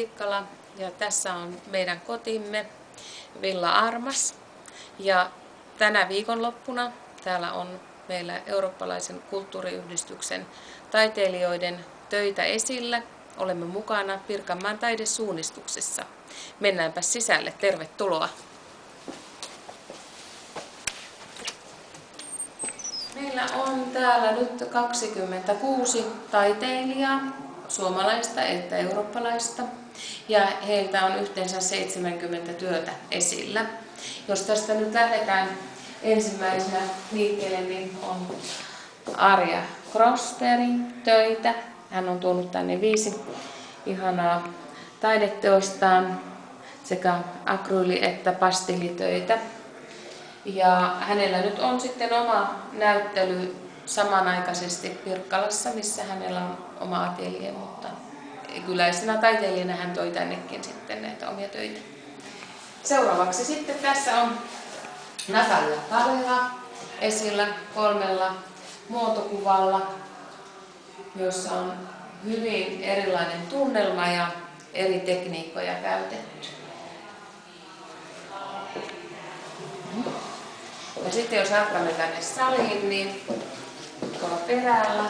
Riikkala ja tässä on meidän kotimme Villa Armas. Ja tänä viikonloppuna täällä on meillä Eurooppalaisen kulttuuriyhdistyksen taiteilijoiden töitä esillä. Olemme mukana Pirkanmaan taidesuunnistuksessa. Mennäänpä sisälle. Tervetuloa! Meillä on täällä nyt 26 taiteilijaa, suomalaista että eurooppalaista, ja heiltä on yhteensä 70 työtä esillä. Jos tästä nyt lähdetään ensimmäisenä liikkeelle, niin on Arja Grosbergin töitä. Hän on tuonut tänne 5 ihanaa taideteostaan, sekä akryyli- että pastelitöitä. Ja hänellä nyt on sitten oma näyttely samanaikaisesti Pirkkalassa, missä hänellä on oma atelier, mutta kyläisenä taiteilijana hän toi tännekin sitten näitä omia töitä. Seuraavaksi sitten tässä on Natalia Kaleva esillä 3 muotokuvalla, jossa on hyvin erilainen tunnelma ja eri tekniikkoja käytetty. Ja sitten jos jatkamme tänne saliin, niin tuolla perällä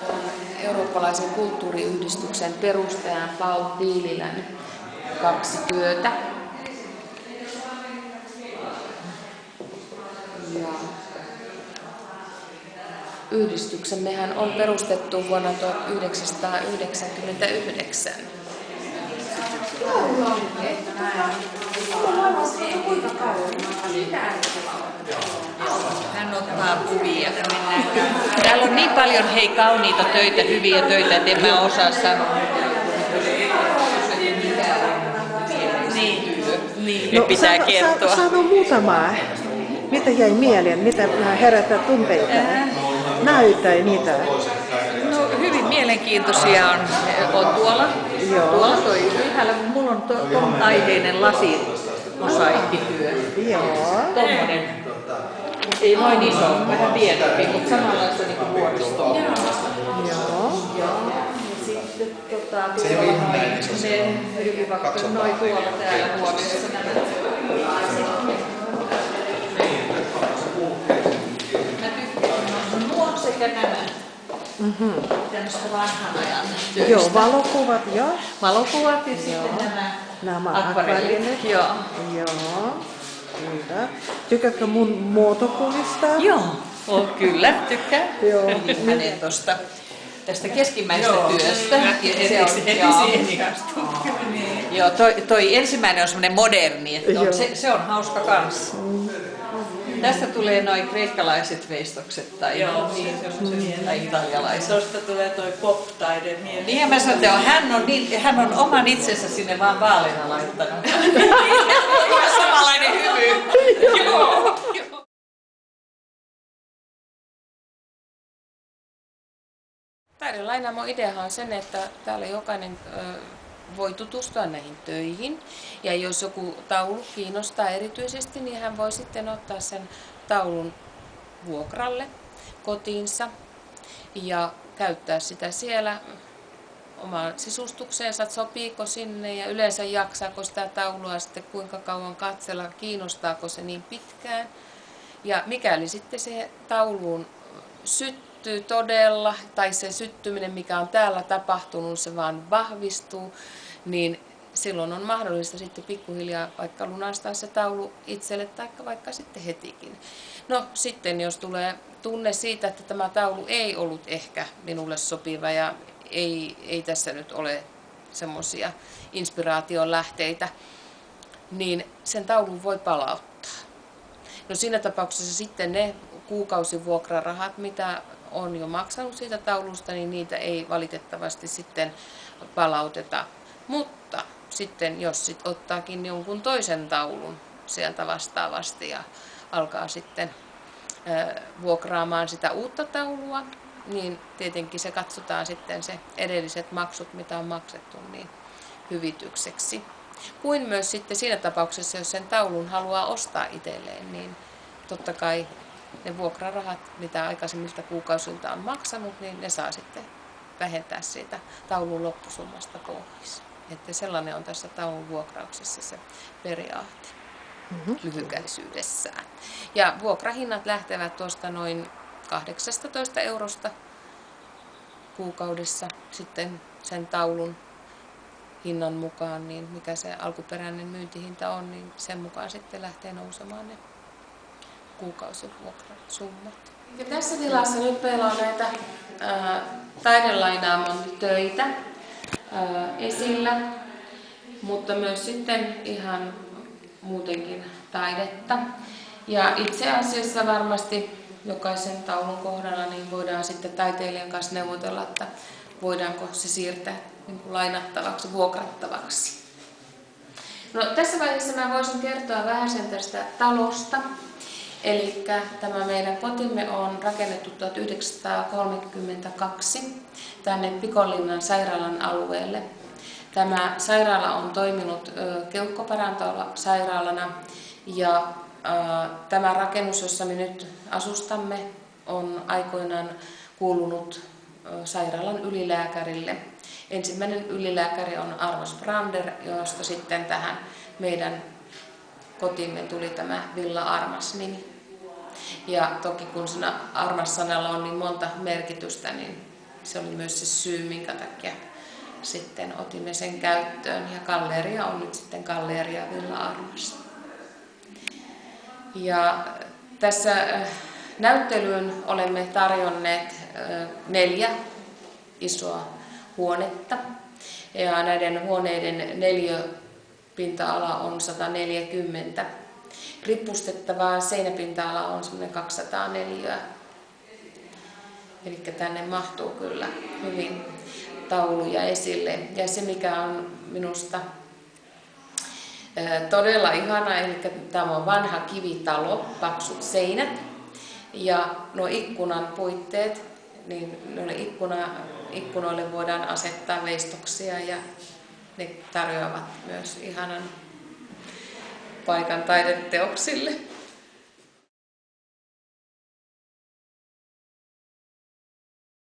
on Eurooppalaisen kulttuuriyhdistyksen perustajan Paul Tiililän 2 työtä. Ja yhdistyksemmehän on perustettu vuonna 1999. Hän ottaa kuvia. Täällä on niin paljon kauniita töitä, hyviä töitä, että en mä osaa sanoa. Niin. Pitää kertoa. Sano muutamaa. Mitä jäi mieleen? Mitä herättää tunteita? Näytä niitä. No, hyvin mielenkiintoisia on tuolla. Joo. Tuolla toi ylhäällä. Mulla on ton aiheinen lasimosaikkityö. Joo. Tommonen. Ei noin iso, vähän pienempi, mutta samanlaista niin kuin vuoristoa. Joo. Ja sitten ne vaikka noin tuolla täällä vuorissa nämä. Mä tykkään nuo sekä nämä. Tämmöistä vanhan ajan työstä. Joo, valokuvat, joo. Valokuvat ja sitten nämä akvarellit. Joo. Hyvä. Tykkäätkö mun muotokuvista? Joo, kyllä, tykkään. Joo. Hänen tästä keskimmäisestä työstä. Joo, toi ensimmäinen on semmoinen moderni, että se on hauska kans. Tästä tulee noin kreikkalaiset veistokset tai italialaiset. Tuosta tulee toi pop-taide mieleen. Niin ja mä sanoin, että hän on oman itsensä sinne vaan vaaleina laittanut. Samanlainen hymy. Joo. Taidelainaamon ideahan on sen, että täällä jokainen voi tutustua näihin töihin. Ja jos joku taulu kiinnostaa erityisesti, niin hän voi sitten ottaa sen taulun vuokralle kotiinsa ja käyttää sitä siellä omaan sisustukseensa, että sopiiko sinne ja yleensä jaksaako sitä taulua sitten kuinka kauan katsella, kiinnostaako se niin pitkään. Ja mikäli sitten se tauluun syttyy todella, tai se syttyminen, mikä on täällä tapahtunut, se vaan vahvistuu, niin silloin on mahdollista sitten pikkuhiljaa vaikka lunastaa se taulu itselle tai vaikka sitten hetikin. No sitten jos tulee tunne siitä, että tämä taulu ei ollut ehkä minulle sopiva ja ei tässä nyt ole semmoisia inspiraation lähteitä, niin sen taulun voi palauttaa. No siinä tapauksessa sitten ne kuukausivuokrarahat, mitä on jo maksanut siitä taulusta, niin niitä ei valitettavasti sitten palauteta. Mutta sitten jos ottaakin jonkun toisen taulun sieltä vastaavasti ja alkaa sitten vuokraamaan sitä uutta taulua, niin tietenkin se katsotaan sitten se edelliset maksut, mitä on maksettu, niin hyvitykseksi. Kuin myös sitten siinä tapauksessa, jos sen taulun haluaa ostaa itselleen, niin totta kai ne vuokrarahat, mitä aikaisemmilta kuukausilta on maksanut, niin ne saa sitten vähentää siitä taulun loppusummasta pois. Että sellainen on tässä taulun vuokrauksessa se periaate lyhykäisyydessään. Ja vuokrahinnat lähtevät tuosta noin 18 eurosta kuukaudessa sitten sen taulun hinnan mukaan, niin mikä se alkuperäinen myyntihinta on, niin sen mukaan sitten lähtee nousemaan ne kuukausivuokrasummat. Ja tässä tilassa nyt meillä on näitä taidelainaamon töitä esillä, mutta myös sitten ihan muutenkin taidetta. Ja itse asiassa varmasti jokaisen taulun kohdalla niin voidaan sitten taiteilijan kanssa neuvotella, että voidaanko se siirtää niin kuin lainattavaksi, vuokrattavaksi. No, tässä vaiheessa mä voisin kertoa vähän sen tästä talosta. Eli tämä meidän kotimme on rakennettu 1932 tänne Pikonlinnan sairaalan alueelle. Tämä sairaala on toiminut keuhkoparantosairaalana ja tämä rakennus, jossa me nyt asustamme, on aikoinaan kuulunut sairaalan ylilääkärille. Ensimmäinen ylilääkäri on Armas Brander, josta sitten tähän meidän kotimme tuli tämä Villa Armas-nimi. Ja toki kun siinä Armas-sanalla on niin monta merkitystä, niin se oli myös se syy, minkä takia sitten otimme sen käyttöön. Ja galleria on nyt sitten Galleria Villa Armas. Ja tässä näyttelyyn olemme tarjonneet 4 isoa huonetta. Ja näiden huoneiden neliöpinta-ala on 140. Ripustettavaa seinäpinta-ala on semmoinen 204. Eli tänne mahtuu kyllä hyvin tauluja esille. Ja se mikä on minusta todella ihana, eli tämä on vanha kivitalo, paksut seinät ja nuo ikkunan puitteet, niin noille ikkunoille voidaan asettaa veistoksia ja ne tarjoavat myös ihanan paikan taideteoksille.